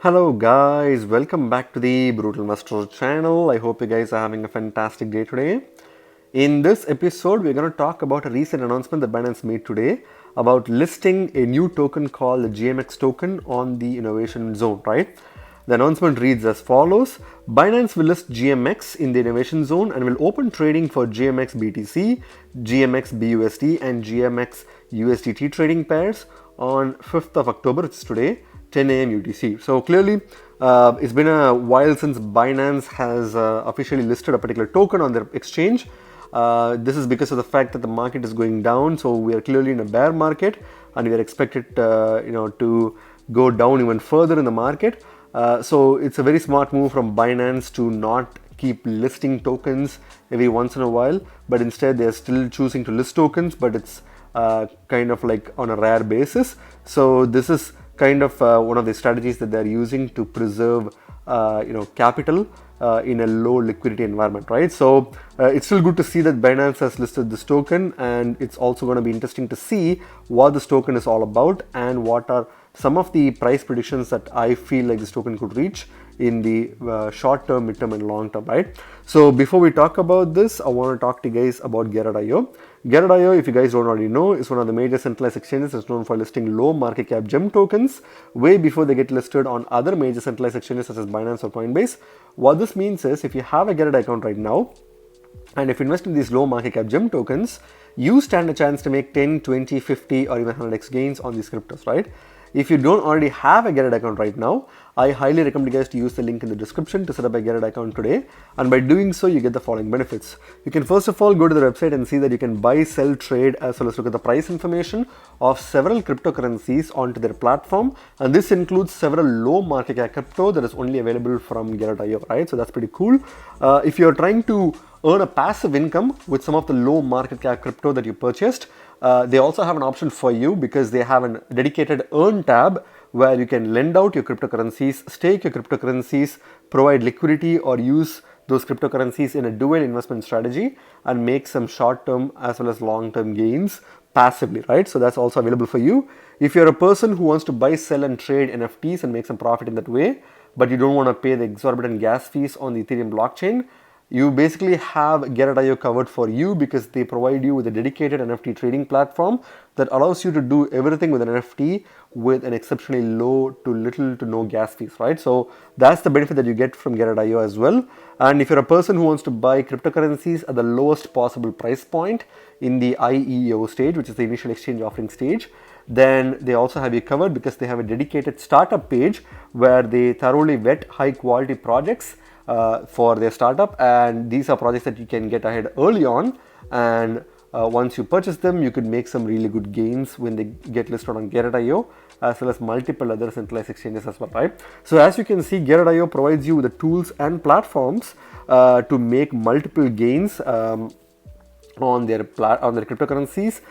Hello guys, welcome back to the Brutal Investor channel. I hope you guys are having a fantastic day today. In this episode, we're going to talk about a recent announcement that Binance made today about listing a new token called the GMX token on the innovation zone, right? The announcement reads as follows. Binance will list GMX in the innovation zone and will open trading for GMX BTC, GMX BUSD and GMX USDT trading pairs on 5th of October, it's today, 10 a.m. UTC. So clearly, it's been a while since Binance has officially listed a particular token on their exchange. This is because of the fact that the market is going down. So we are clearly in a bear market, and we are expected, to go down even further in the market. So it's a very smart move from Binance to not keep listing tokens every once in a while, but instead they are still choosing to list tokens, but it's kind of like on a rare basis. So this is kind of one of the strategies that they're using to preserve capital in a low liquidity environment, right? So it's still good to see that Binance has listed this token, and it's also going to be interesting to see what this token is all about and what are some of the price predictions that I feel like this token could reach in the short term, mid term and long term, right? So before we talk about this, I want to talk to you guys about Geario. Geario, if you guys don't already know, is one of the major centralized exchanges that's known for listing low market cap gem tokens way before they get listed on other major centralized exchanges such as Binance or Coinbase. What this means is if you have a Geario account right now, and if you invest in these low market cap gem tokens, you stand a chance to make 10, 20, 50 or even 100x gains on these cryptos, right? If you don't already have a Geario account right now, I highly recommend you guys to use the link in the description to set up a Geario account today. And by doing so, you get the following benefits. You can first of all go to the website and see that you can buy, sell, trade, as well as look at the price information of several cryptocurrencies onto their platform. And this includes several low market cap crypto that is only available from Geario, right? So that's pretty cool. If you're trying to earn a passive income with some of the low market cap crypto that you purchased, they also have an option for you because they have a dedicated earn tab where you can lend out your cryptocurrencies, stake your cryptocurrencies, provide liquidity or use those cryptocurrencies in a dual investment strategy and make some short-term as well as long-term gains passively, right? So that's also available for you. If you're a person who wants to buy, sell and trade NFTs and make some profit in that way, but you don't want to pay the exorbitant gas fees on the Ethereum blockchain, you basically have Geario covered for you because they provide you with a dedicated NFT trading platform that allows you to do everything with an NFT with an exceptionally low to little to no gas fees, right? So that's the benefit that you get from Geario as well. And if you're a person who wants to buy cryptocurrencies at the lowest possible price point in the IEO stage, which is the initial exchange offering stage, then they also have you covered because they have a dedicated startup page where they thoroughly vet high quality projects for their startup, and these are projects that you can get ahead early on, and once you purchase them you could make some really good gains when they get listed on Geario as well as multiple other centralized exchanges as well, right? So as you can see, Geario provides you with the tools and platforms to make multiple gains on their cryptocurrencies.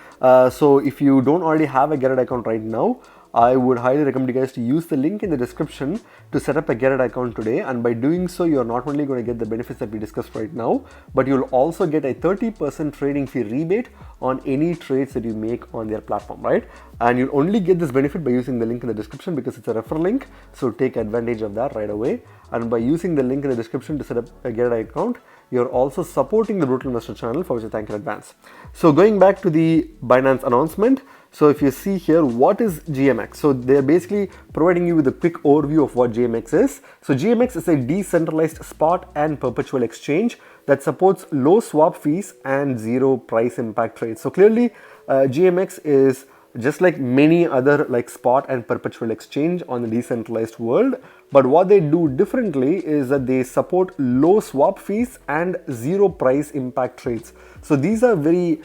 So if you don't already have a Geario account right now, I would highly recommend you guys to use the link in the description to set up a Geario account today. And by doing so, you're not only going to get the benefits that we discussed right now, but you'll also get a 30% trading fee rebate on any trades that you make on their platform, right? And you'll only get this benefit by using the link in the description because it's a referral link. So take advantage of that right away. And by using the link in the description to set up a Geario account, you're also supporting the Brutal Investor channel, for which I thank you in advance. So going back to the Binance announcement, so if you see here, what is GMX? So they're basically providing you with a quick overview of what GMX is. So GMX is a decentralized spot and perpetual exchange that supports low swap fees and zero price impact trades. So clearly GMX is just like many other like spot and perpetual exchange on the decentralized world, but what they do differently is that they support low swap fees and zero price impact trades. So these are very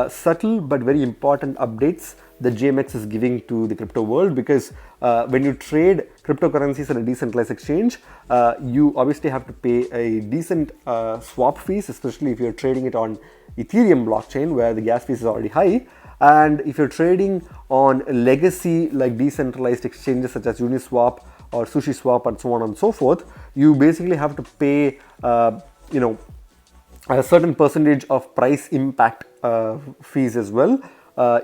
subtle but very important updates that GMX is giving to the crypto world, because when you trade cryptocurrencies on a decentralized exchange, you obviously have to pay a decent swap fees, especially if you're trading it on Ethereum blockchain where the gas fees is already high. And if you're trading on legacy like decentralized exchanges such as Uniswap or SushiSwap and so on and so forth, you basically have to pay a certain percentage of price impact fees as well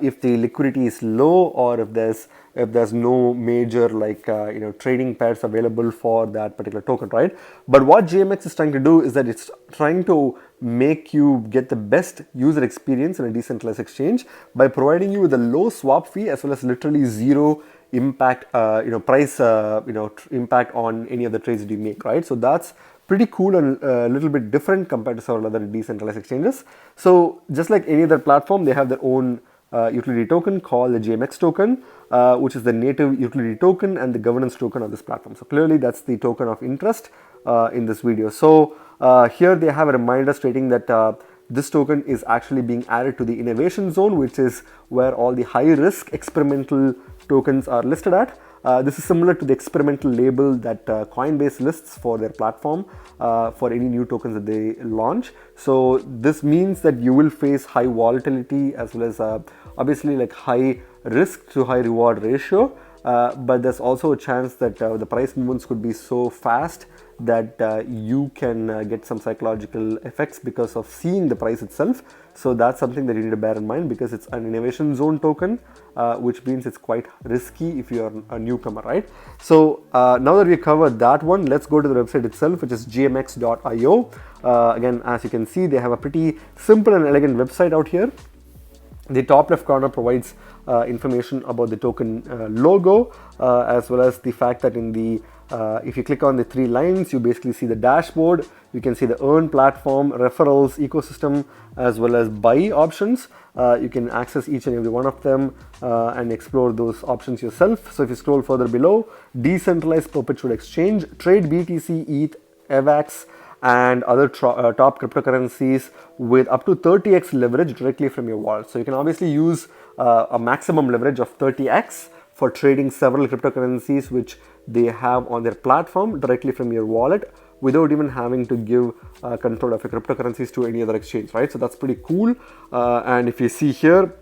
if the liquidity is low or if there's if there's no major trading pairs available for that particular token, right? But what GMX is trying to do is that it's trying to make you get the best user experience in a decentralized exchange by providing you with a low swap fee as well as literally zero impact, price, impact on any of the trades that you make, right? So that's pretty cool and a little bit different compared to several other decentralized exchanges. So just like any other platform, they have their own utility token called the GMX token, which is the native utility token and the governance token of this platform. So clearly that's the token of interest in this video. So here they have a reminder stating that this token is actually being added to the innovation zone, which is where all the high risk experimental tokens are listed at. This is similar to the experimental label that Coinbase lists for their platform for any new tokens that they launch. So this means that you will face high volatility as well as obviously like high risk to high reward ratio. But there's also a chance that the price movements could be so fast that you can get some psychological effects because of seeing the price itself. So that's something that you need to bear in mind because it's an innovation zone token, which means it's quite risky if you're a newcomer, right? So now that we covered that one, let's go to the website itself, which is gmx.io. Again, as you can see, they have a pretty simple and elegant website out here. The top left corner provides information about the token logo, as well as the fact that in the if you click on the three lines, you basically see the dashboard. You can see the earn platform, referrals, ecosystem, as well as buy options. You can access each and every one of them and explore those options yourself. So if you scroll further below, decentralized perpetual exchange, trade BTC, ETH, AVAX, and other top cryptocurrencies with up to 30x leverage directly from your wallet. So you can obviously use a maximum leverage of 30x for trading several cryptocurrencies which they have on their platform directly from your wallet without even having to give control of your cryptocurrencies to any other exchange, right? So that's pretty cool. And if you see here,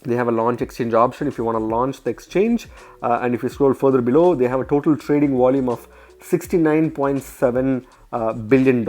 they have a launch exchange option if you want to launch the exchange. And if you scroll further below, they have a total trading volume of $69.7 billion,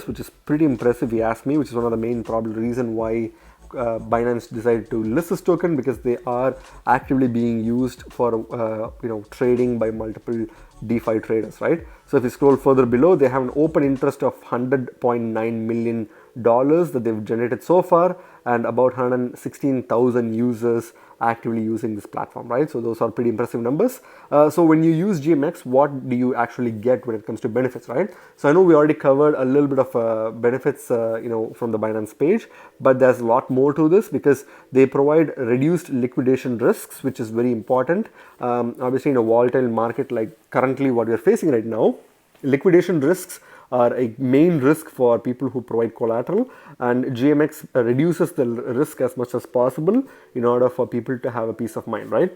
which is pretty impressive, if you ask me, which is one of the main probably reason why Binance decided to list this token, because they are actively being used for trading by multiple DeFi traders, right? So if you scroll further below, they have an open interest of $100.9 million that they've generated so far, and about 116,000 users actively using this platform, right? So those are pretty impressive numbers. So when you use GMX, what do you actually get when it comes to benefits, right? So I know we already covered a little bit of benefits, from the Binance page, but there's a lot more to this because they provide reduced liquidation risks, which is very important. Obviously, in a volatile market like currently what we're facing right now, liquidation risks are a main risk for people who provide collateral, and GMX reduces the risk as much as possible in order for people to have a peace of mind, right?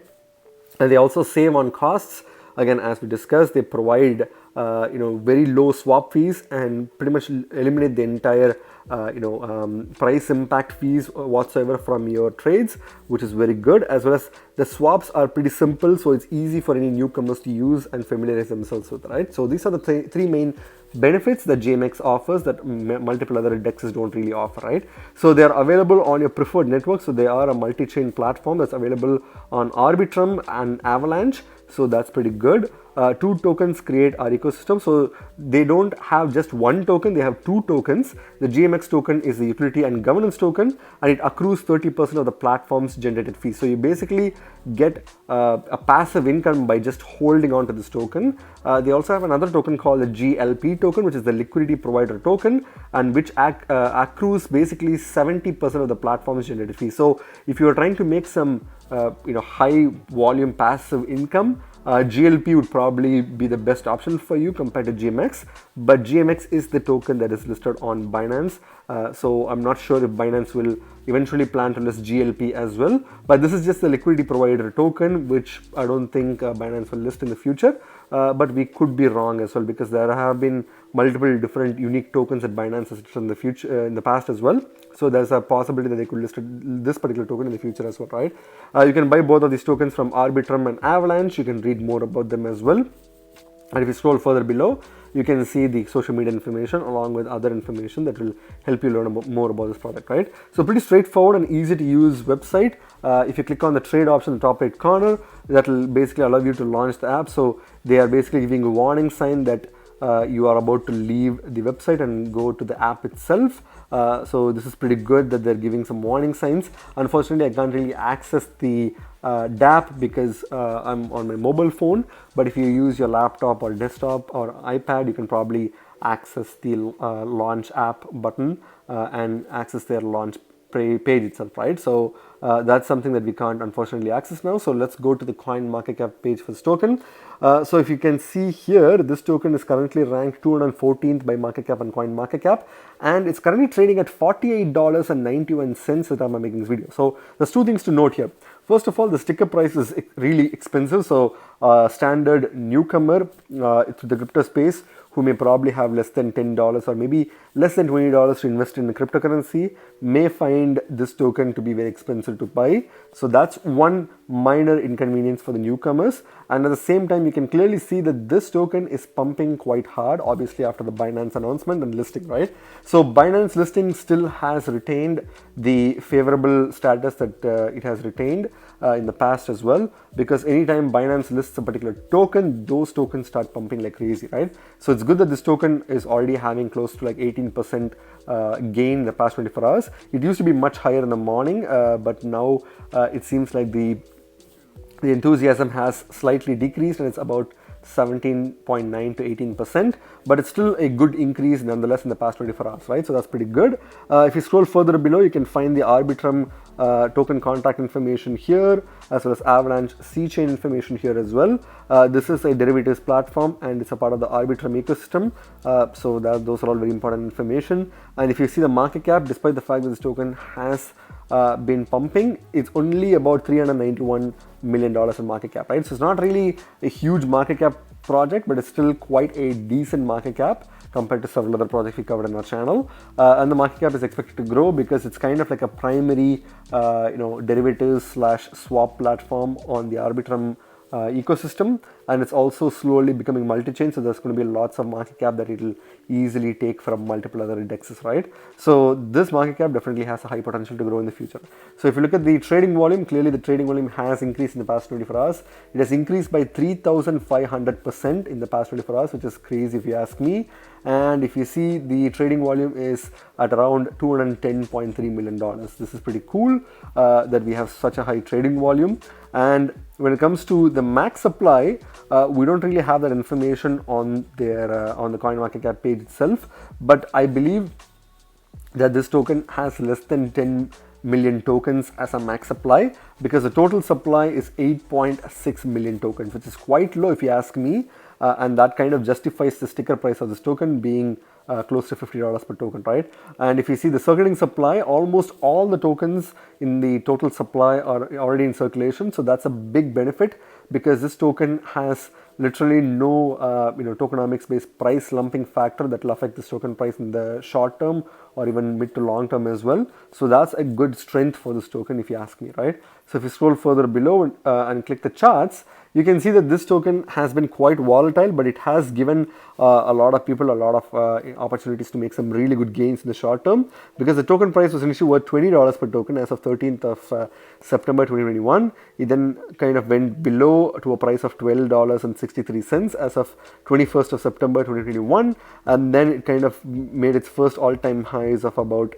And they also save on costs. Again, as we discussed, they provide very low swap fees and pretty much eliminate the entire price impact fees whatsoever from your trades, which is very good. As well as the swaps are pretty simple, so it's easy for any newcomers to use and familiarize themselves with, right? So these are the three main benefits that GMX offers that multiple other DEXs don't really offer, right? So they are available on your preferred network. So they are a multi-chain platform that's available on Arbitrum and Avalanche. So that's pretty good. Two tokens create our ecosystem. So they don't have just one token, they have two tokens. The GMX token is the utility and governance token, and it accrues 30% of the platform's generated fees. So you basically get a passive income by just holding on to this token. They also have another token called the GLP token, which is the liquidity provider token, and which accrues basically 70% of the platform's generated fees. So if you're trying to make some high volume passive income, GLP would probably be the best option for you compared to GMX, but GMX is the token that is listed on Binance. So I'm not sure if Binance will eventually plan to list GLP as well, but this is just the liquidity provider token, which I don't think Binance will list in the future, but we could be wrong as well, because there have been multiple different unique tokens that Binance has listed in the future, in the past as well. So there's a possibility that they could list this particular token in the future as well, right? You can buy both of these tokens from Arbitrum and Avalanche. You can read more about them as well. And if you scroll further below, you can see the social media information along with other information that will help you learn more about this product, right? So pretty straightforward and easy to use website. If you click on the trade option in the top right corner, that will basically allow you to launch the app. So they are basically giving a warning sign that you are about to leave the website and go to the app itself. So this is pretty good that they're giving some warning signs. Unfortunately, I can't really access the DApp because I'm on my mobile phone, but if you use your laptop or desktop or iPad, you can probably access the launch app button and access their launch page itself, right? So that's something that we can't unfortunately access now. So let's go to the coin market cap page for this token. So if you can see here, this token is currently ranked 214th by market cap and coin market cap, and it's currently trading at $48.91 at the time I'm making this video. So there's two things to note here. First of all, the sticker price is really expensive. So standard newcomer to the crypto space who may probably have less than $10 or maybe less than $20 to invest in cryptocurrency may find this token to be very expensive to buy. So that's one minor inconvenience for the newcomers. And at the same time, you can clearly see that this token is pumping quite hard, obviously after the Binance announcement and listing, right? So Binance listing still has retained the favorable status that it has retained in the past as well, because anytime Binance lists a particular token, those tokens start pumping like crazy, right? So it's good that this token is already having close to like 18% gain in the past 24 hours. It used to be much higher in the morning, but now it seems like the enthusiasm has slightly decreased and it's about 17.9 to 18%, but it's still a good increase nonetheless in the past 24 hours, right? So that's pretty good. If you scroll further below, you can find the Arbitrum token contract information here, as well as Avalanche C-chain information here as well. This is a derivatives platform and it's a part of the Arbitrum ecosystem. So those are all very important information. And if you see the market cap, despite the fact that this token has been pumping, it's only about $391 million in market cap, right? So it's not really a huge market cap project, but it's still quite a decent market cap compared to several other projects we covered in our channel. And the market cap is expected to grow because it's kind of like a primary, derivatives / swap platform on the Arbitrum ecosystem, and it's also slowly becoming multi-chain, so there's going to be lots of market cap that it'll easily take from multiple other indexes, right? So this market cap definitely has a high potential to grow in the future. So if you look at the trading volume, clearly the trading volume has increased in the past 24 hours. It has increased by 3,500% in the past 24 hours, which is crazy if you ask me. And if you see, the trading volume is at around $210.3 million. This is pretty cool that we have such a high trading volume. And when it comes to the max supply, we don't really have that information on their on the coin market cap page itself, but I believe that this token has less than 10 million tokens as a max supply, because the total supply is 8.6 million tokens, which is quite low if you ask me, and that kind of justifies the sticker price of this token being close to $50 per token, right? And if you see the circulating supply, almost all the tokens in the total supply are already in circulation. So that's a big benefit, because this token has literally no tokenomics based price lumping factor that will affect this token price in the short term or even mid to long term as well. So that's a good strength for this token if you ask me, right? So if you scroll further below and click the charts, you can see that this token has been quite volatile, but it has given a lot of people a lot of opportunities to make some really good gains in the short term, because the token price was initially worth $20 per token as of 13th of September 2021. It then kind of went below to a price of $12.63 as of 21st of September 2021, and then it kind of made its first all-time highs of about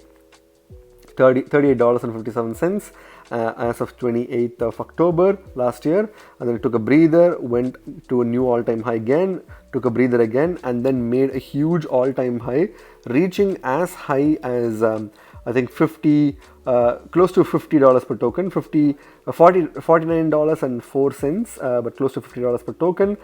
$38.57 as of 28th of October last year, and then it took a breather, went to a new all-time high again, took a breather again, and then made a huge all-time high, reaching as high as I think close to $50 per token, $49.04, but close to $50 per token.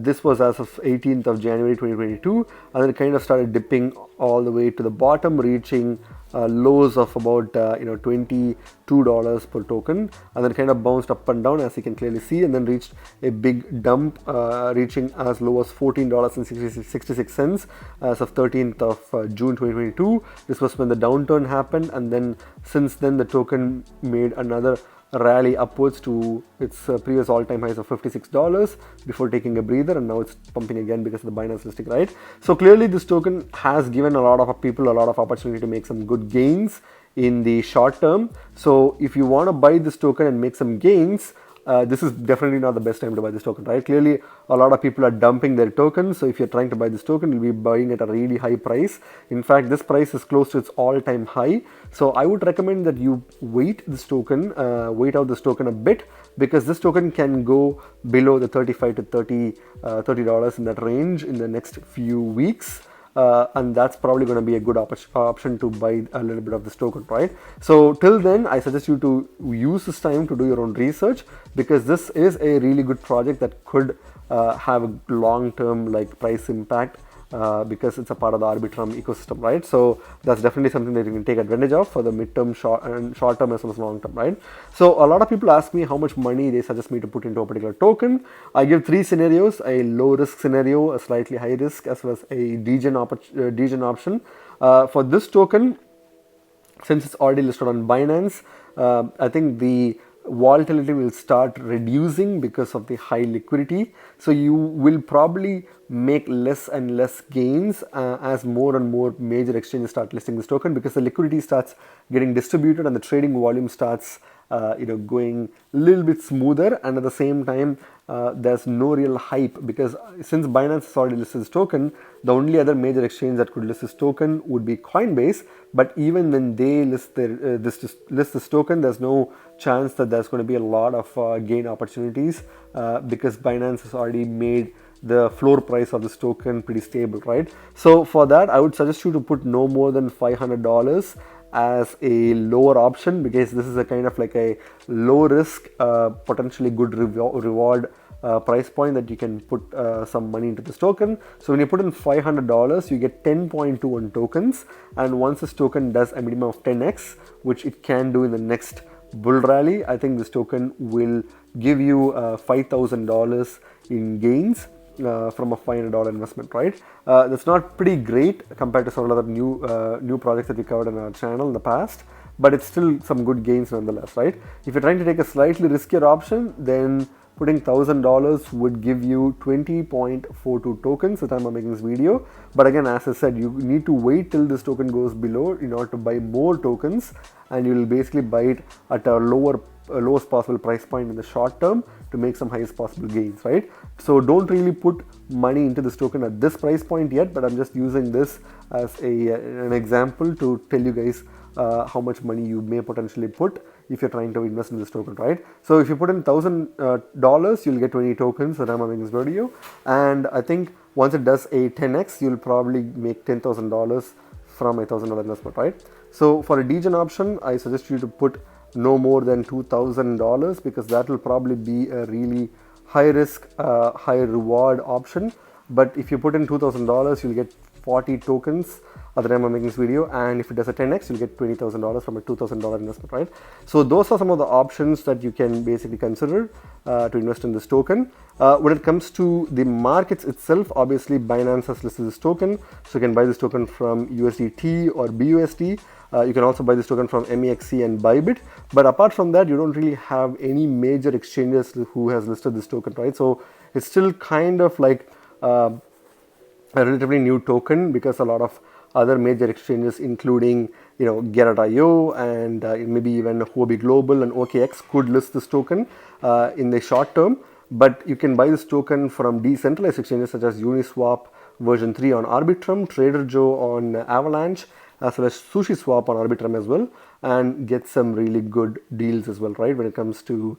This was as of 18th of January 2022, and then it kind of started dipping all the way to the bottom, reaching lows of about $22 per token, and then kind of bounced up and down, as you can clearly see, and then reached a big dump, reaching as low as $14.66 as of 13th of June 2022. This was when the downturn happened, and then since then the token made another rally upwards to its previous all-time highs of $56 before taking a breather, and now it's pumping again because of the Binance listing, right? So clearly this token has given a lot of people a lot of opportunity to make some good gains in the short term. So if you want to buy this token and make some gains, this is definitely not the best time to buy this token, right? Clearly, a lot of people are dumping their tokens. So if you're trying to buy this token, you'll be buying at a really high price. In fact, this price is close to its all-time high. So I would recommend that you wait out this token a bit, because this token can go below the $35 to $30 in that range in the next few weeks. And that's probably going to be a good option to buy a little bit of this token, right? So till then, I suggest you to use this time to do your own research, because this is a really good project that could have a long-term price impact, because it's a part of the Arbitrum ecosystem, right? So that's definitely something that you can take advantage of for the midterm, short term as well as long term, right? So a lot of people ask me how much money they suggest me to put into a particular token. I give three scenarios: a low risk scenario, a slightly high risk, as well as a degen option. For this token, since it's already listed on Binance, I think the volatility will start reducing because of the high liquidity. So you will probably make less and less gains as more and more major exchanges start listing this token, because the liquidity starts getting distributed and the trading volume starts going a little bit smoother, and at the same time there's no real hype, because since Binance has already listed this token, the only other major exchange that could list this token would be Coinbase. But even when they list this token, there's no chance that there's going to be a lot of gain opportunities, because Binance has already made the floor price of this token pretty stable, right? So for that, I would suggest you to put no more than $500 as a lower option, because this is a kind of like a low risk, potentially good reward price point that you can put some money into this token. So when you put in $500, you get 10.21 tokens, and once this token does a minimum of 10x, which it can do in the next bull rally, I think this token will give you $5,000 in gains from a $500 investment, right? That's not pretty great compared to some other new projects that we covered on our channel in the past, but it's still some good gains nonetheless, right? If you're trying to take a slightly riskier option, then putting $1,000 would give you 20.42 tokens at the time of making this video. But again, as I said, you need to wait till this token goes below in order to buy more tokens, and you will basically buy it at a lowest possible price point in the short term to make some highest possible gains, right? So don't really put money into this token at this price point yet, but I'm just using this as an example to tell you guys how much money you may potentially put if you're trying to invest in this token, right? So if you put in $1,000, you'll get 20 tokens that I'm making this video, and I think once it does a 10x, you'll probably make $10,000 from a $1,000 investment, right? So for a degen option, I suggest you to put no more than $2,000, because that will probably be a really high risk, high reward option. But if you put in $2,000, you'll get 40 tokens at the time I'm making this video, and if it does a 10x, you'll get $20,000 from a $2,000 investment, right? So those are some of the options that you can basically consider to invest in this token. When it comes to the markets itself, obviously Binance has listed this token, so you can buy this token from USDT or BUSD. You can also buy this token from MEXC and Bybit, but apart from that, you don't really have any major exchanges who has listed this token, right? So it's still kind of like a relatively new token, because a lot of other major exchanges, including Geario and maybe even Huobi Global and OKX, could list this token in the short term. But you can buy this token from decentralized exchanges such as Uniswap version 3 on Arbitrum, TraderJoe on Avalanche, as well as SushiSwap on Arbitrum as well, and get some really good deals as well, right, when it comes to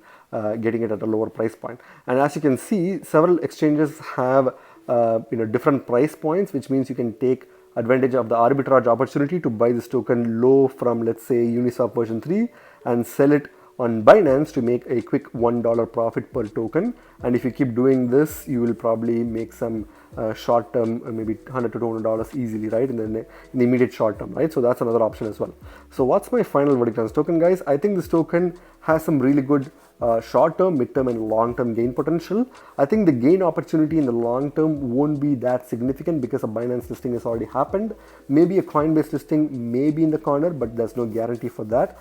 getting it at a lower price point. And as you can see, several exchanges have different price points, which means you can take advantage of the arbitrage opportunity to buy this token low from, let's say, Uniswap version 3 and sell it on Binance to make a quick $1 profit per token. And if you keep doing this, you will probably make some short term, maybe $100 to $200 easily, right, in the immediate short term, right? So that's another option as well. So what's my final verdict on this token, guys? I think this token has some really good short term, mid term, and long term gain potential. I think the gain opportunity in the long term won't be that significant because a Binance listing has already happened. Maybe a Coinbase listing may be in the corner, but there's no guarantee for that.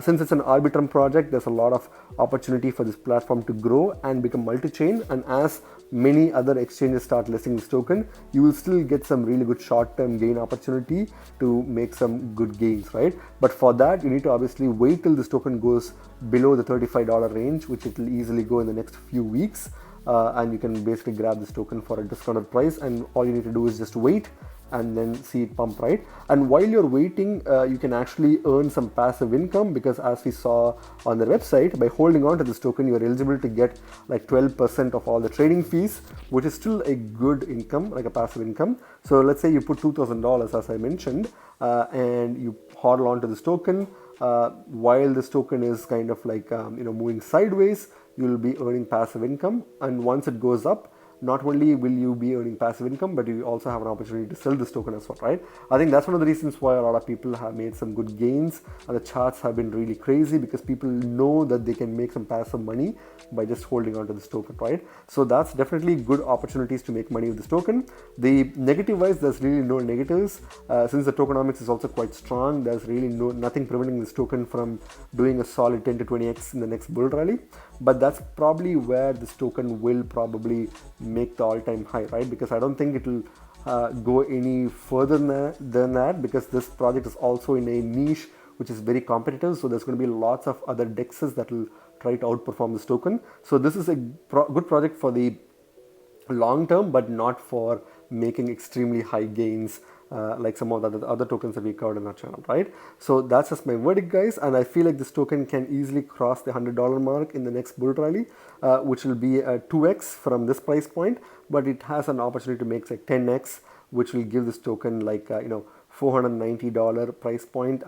Since it's an Arbitrum project, there's a lot of opportunity for this platform to grow and become multi-chain. And as many other exchanges start listing this token, you will still get some really good short-term gain opportunity to make some good gains, right? But for that, you need to obviously wait till this token goes below the $35 range, which it will easily go in the next few weeks. And you can basically grab this token for a discounted price, and all you need to do is just wait and then see it pump, right? And while you're waiting, you can actually earn some passive income, because as we saw on the website, by holding on to this token, you're eligible to get like 12% of all the trading fees, which is still a good income, like a passive income. So let's say you put $2,000, as I mentioned, and you hodl on to this token. While this token is kind of like moving sideways, you'll be earning passive income. And once it goes up, not only will you be earning passive income, but you also have an opportunity to sell this token as well, right? I think that's one of the reasons why a lot of people have made some good gains, and the charts have been really crazy, because people know that they can make some passive money by just holding on to this token, right? So that's definitely good opportunities to make money with this token. The negative wise, there's really no negatives. Since the tokenomics is also quite strong, there's really nothing preventing this token from doing a solid 10 to 20x in the next bull rally. But that's probably where this token will probably make the all-time high, right? Because I don't think it will go any further than that, because this project is also in a niche which is very competitive. So there's going to be lots of other dexes that will try to outperform this token. So this is a good project for the long term, but not for making extremely high gains like some of the other tokens that we covered in our channel, right? So that's just my verdict, guys, and I feel like this token can easily cross the $100 mark in the next bull rally, which will be a 2x from this price point, but it has an opportunity to make like 10x, which will give this token like $490 price point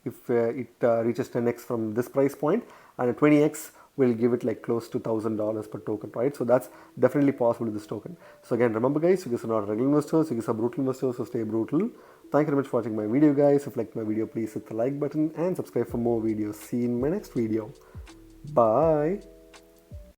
if it reaches 10x from this price point, and a 20x will give it like close to $1,000 per token, right? So that's definitely possible with this token. So again, remember guys, you guys are not regular investors, you guys are brutal investors, so stay brutal. Thank you very much for watching my video, guys. If you liked my video, please hit the like button and subscribe for more videos. See you in my next video. Bye.